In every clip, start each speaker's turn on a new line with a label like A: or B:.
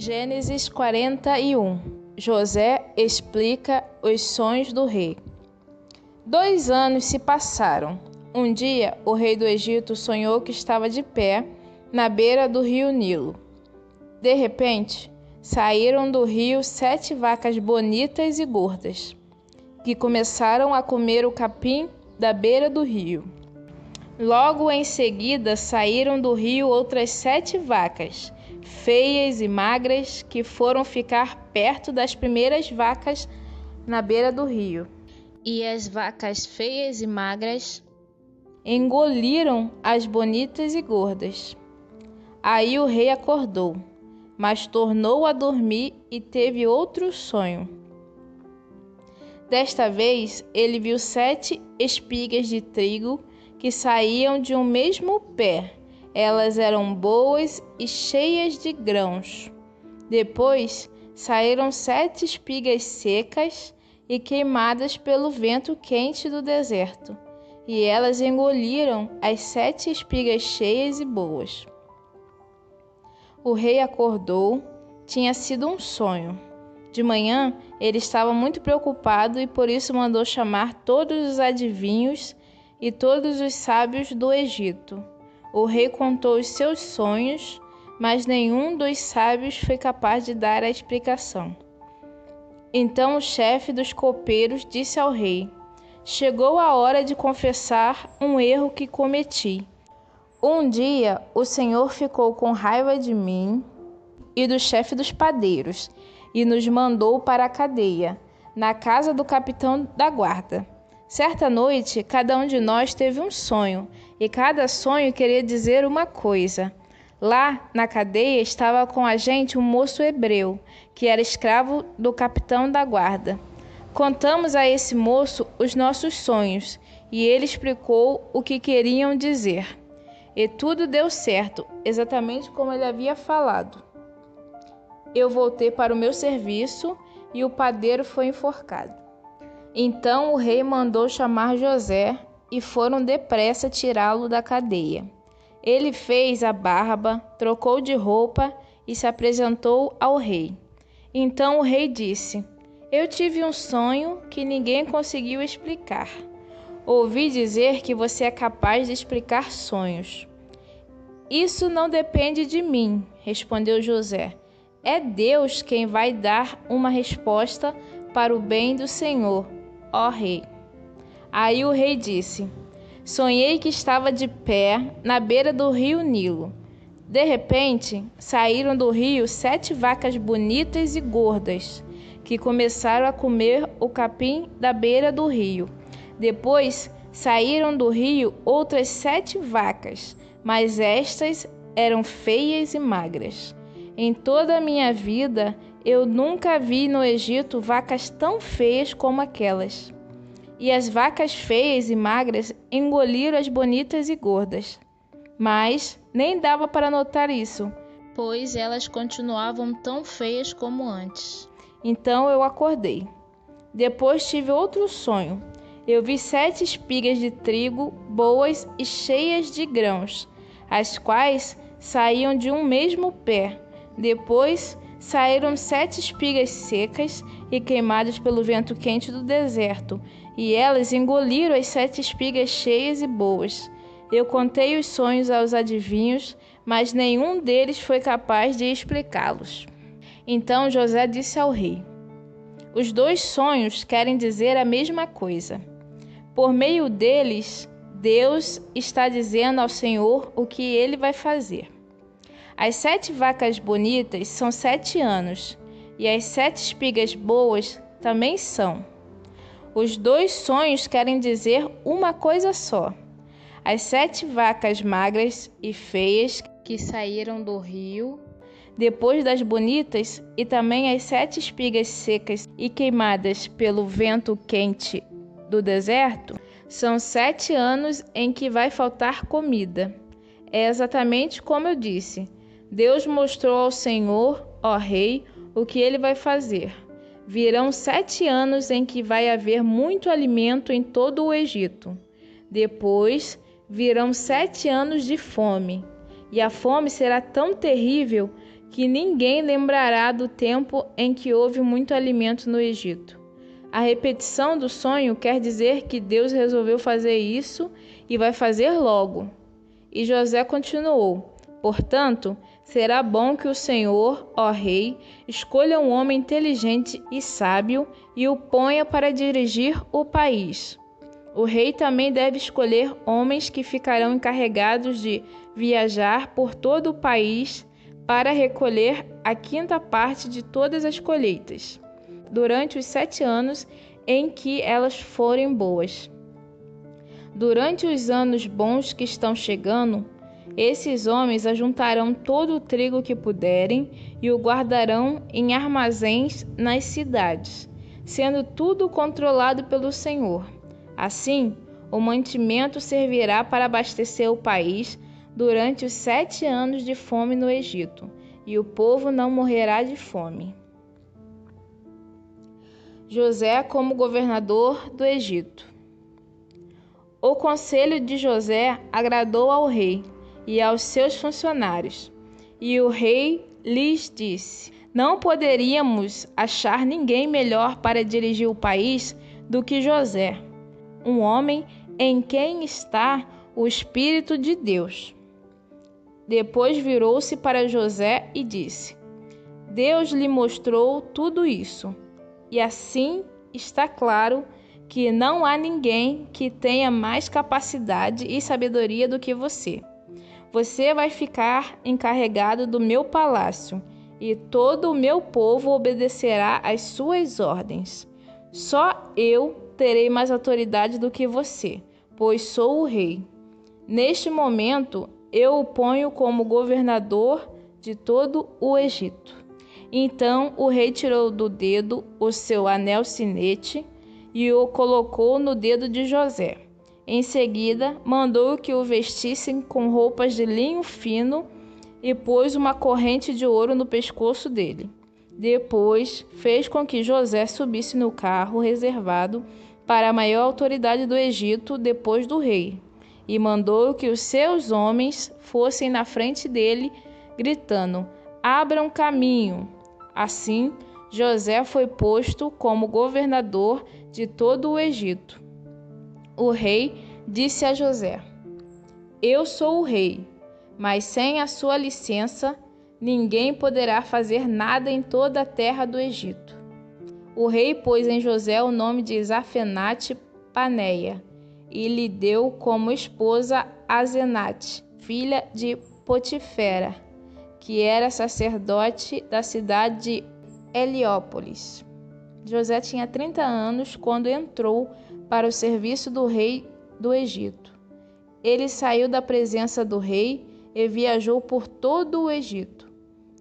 A: Gênesis 41. José explica os sonhos do rei. 2 anos se passaram. Um dia, o rei do Egito sonhou que estava de pé na beira do rio Nilo. De repente, saíram do rio 7 vacas bonitas e gordas, que começaram a comer o capim da beira do rio. Logo em seguida, saíram do rio outras 7 vacas, feias e magras, que foram ficar perto das primeiras vacas na beira do rio. E as vacas feias e magras engoliram as bonitas e gordas. Aí o rei acordou, mas tornou a dormir e teve outro sonho. Desta vez, ele viu 7 espigas de trigo que saíam de um mesmo pé. Elas eram boas e cheias de grãos. Depois saíram 7 espigas secas e queimadas pelo vento quente do deserto, e elas engoliram as 7 espigas cheias e boas. O rei acordou. Tinha sido um sonho. De manhã, ele estava muito preocupado e por isso mandou chamar todos os adivinhos e todos os sábios do Egito. O rei contou os seus sonhos, mas nenhum dos sábios foi capaz de dar a explicação. Então o chefe dos copeiros disse ao rei: "Chegou a hora de confessar um erro que cometi. Um dia o Senhor ficou com raiva de mim e do chefe dos padeiros e nos mandou para a cadeia, na casa do capitão da guarda. Certa noite, cada um de nós teve um sonho, e cada sonho queria dizer uma coisa. Lá, na cadeia, estava com a gente um moço hebreu, que era escravo do capitão da guarda. Contamos a esse moço os nossos sonhos, e ele explicou o que queriam dizer. E tudo deu certo, exatamente como ele havia falado. Eu voltei para o meu serviço, e o padeiro foi enforcado. Então o rei mandou chamar José e foram depressa tirá-lo da cadeia. Ele fez a barba, trocou de roupa e se apresentou ao rei. Então o rei disse: "Eu tive um sonho que ninguém conseguiu explicar. Ouvi dizer que você é capaz de explicar sonhos." "Isso não depende de mim", respondeu José. "É Deus quem vai dar uma resposta para o bem do Senhor, ó rei." Aí o rei disse: "Sonhei que estava de pé na beira do rio Nilo. De repente, saíram do rio 7 vacas bonitas e gordas, que começaram a comer o capim da beira do rio. Depois, saíram do rio outras 7 vacas, mas estas eram feias e magras. Em toda a minha vida, eu nunca vi no Egito vacas tão feias como aquelas. E as vacas feias e magras engoliram as bonitas e gordas. Mas nem dava para notar isso, pois elas continuavam tão feias como antes. Então eu acordei. Depois tive outro sonho. Eu vi 7 espigas de trigo boas e cheias de grãos, as quais saíam de um mesmo pé. Depois saíram 7 espigas secas e queimadas pelo vento quente do deserto, e elas engoliram as 7 espigas cheias e boas. Eu contei os sonhos aos adivinhos, mas nenhum deles foi capaz de explicá-los." Então José disse ao rei: "Os 2 sonhos querem dizer a mesma coisa. Por meio deles, Deus está dizendo ao Senhor o que ele vai fazer. As 7 vacas bonitas são 7 anos, e as 7 espigas boas também são. Os 2 sonhos querem dizer uma coisa só. As 7 vacas magras e feias que saíram do rio, depois das bonitas, e também as 7 espigas secas e queimadas pelo vento quente do deserto, são 7 anos em que vai faltar comida. É exatamente como eu disse. Deus mostrou ao Senhor, ó rei, o que ele vai fazer. Virão 7 anos em que vai haver muito alimento em todo o Egito. Depois virão 7 anos de fome, e a fome será tão terrível que ninguém lembrará do tempo em que houve muito alimento no Egito. A repetição do sonho quer dizer que Deus resolveu fazer isso e vai fazer logo. E José continuou: portanto, será bom que o Senhor, ó rei, escolha um homem inteligente e sábio e o ponha para dirigir o país. O rei também deve escolher homens que ficarão encarregados de viajar por todo o país para recolher a quinta parte de todas as colheitas, durante os 7 anos em que elas forem boas. Durante os anos bons que estão chegando, esses homens ajuntarão todo o trigo que puderem e o guardarão em armazéns nas cidades, sendo tudo controlado pelo Senhor. Assim, o mantimento servirá para abastecer o país durante os 7 anos de fome no Egito, e o povo não morrerá de fome. José como governador do Egito. O conselho de José agradou ao rei e aos seus funcionários, e o rei lhes disse: não poderíamos achar ninguém melhor para dirigir o país do que José, um homem em quem está o Espírito de Deus. Depois virou-se para José e disse: Deus lhe mostrou tudo isso, e assim está claro que não há ninguém que tenha mais capacidade e sabedoria do que você. Você vai ficar encarregado do meu palácio, e todo o meu povo obedecerá às suas ordens. Só eu terei mais autoridade do que você, pois sou o rei. Neste momento, eu o ponho como governador de todo o Egito. Então o rei tirou do dedo o seu anel sinete e o colocou no dedo de José. Em seguida, mandou que o vestissem com roupas de linho fino e pôs uma corrente de ouro no pescoço dele. Depois, fez com que José subisse no carro reservado para a maior autoridade do Egito depois do rei, e mandou que os seus homens fossem na frente dele, gritando: abram caminho. Assim, José foi posto como governador de todo o Egito. O rei disse a José: eu sou o rei, mas sem a sua licença, ninguém poderá fazer nada em toda a terra do Egito. O rei pôs em José o nome de Zafenate-Paneia e lhe deu como esposa Asenate, filha de Potifera, que era sacerdote da cidade de Heliópolis. José tinha 30 anos quando entrou para o serviço do rei do Egito. Ele saiu da presença do rei e viajou por todo o Egito.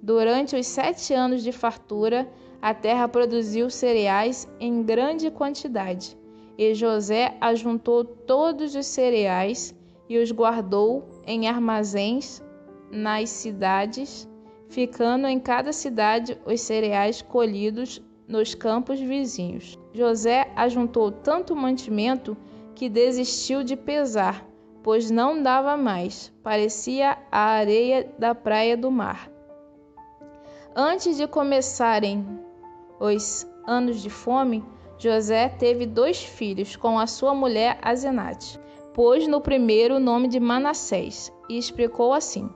A: Durante os 7 anos de fartura, a terra produziu cereais em grande quantidade, e José ajuntou todos os cereais e os guardou em armazéns nas cidades, ficando em cada cidade os cereais colhidos nos campos vizinhos. José ajuntou tanto mantimento que desistiu de pesar, pois não dava mais, parecia a areia da praia do mar. Antes de começarem os anos de fome, José teve 2 filhos com a sua mulher Asenate. Pôs no primeiro o nome de Manassés e explicou assim: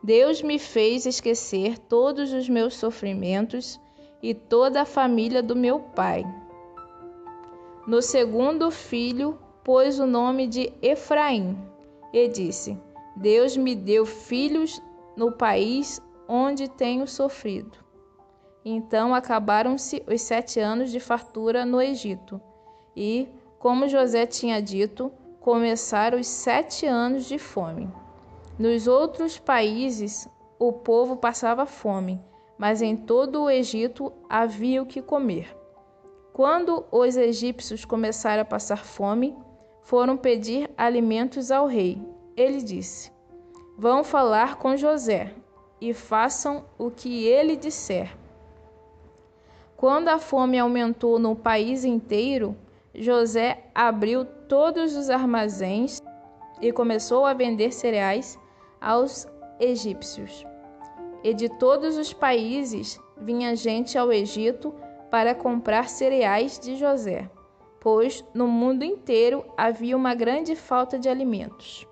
A: Deus me fez esquecer todos os meus sofrimentos e toda a família do meu pai. No segundo filho, pôs o nome de Efraim e disse: Deus me deu filhos no país onde tenho sofrido. Então acabaram-se os 7 anos de fartura no Egito, e, como José tinha dito, começaram os 7 anos de fome. Nos outros países, o povo passava fome, mas em todo o Egito havia o que comer. Quando os egípcios começaram a passar fome, foram pedir alimentos ao rei. Ele disse: Vão falar com José e façam o que ele disser. Quando a fome aumentou no país inteiro, José abriu todos os armazéns e começou a vender cereais aos egípcios. e de todos os países vinha gente ao Egito para comprar cereais de José, pois no mundo inteiro havia uma grande falta de alimentos.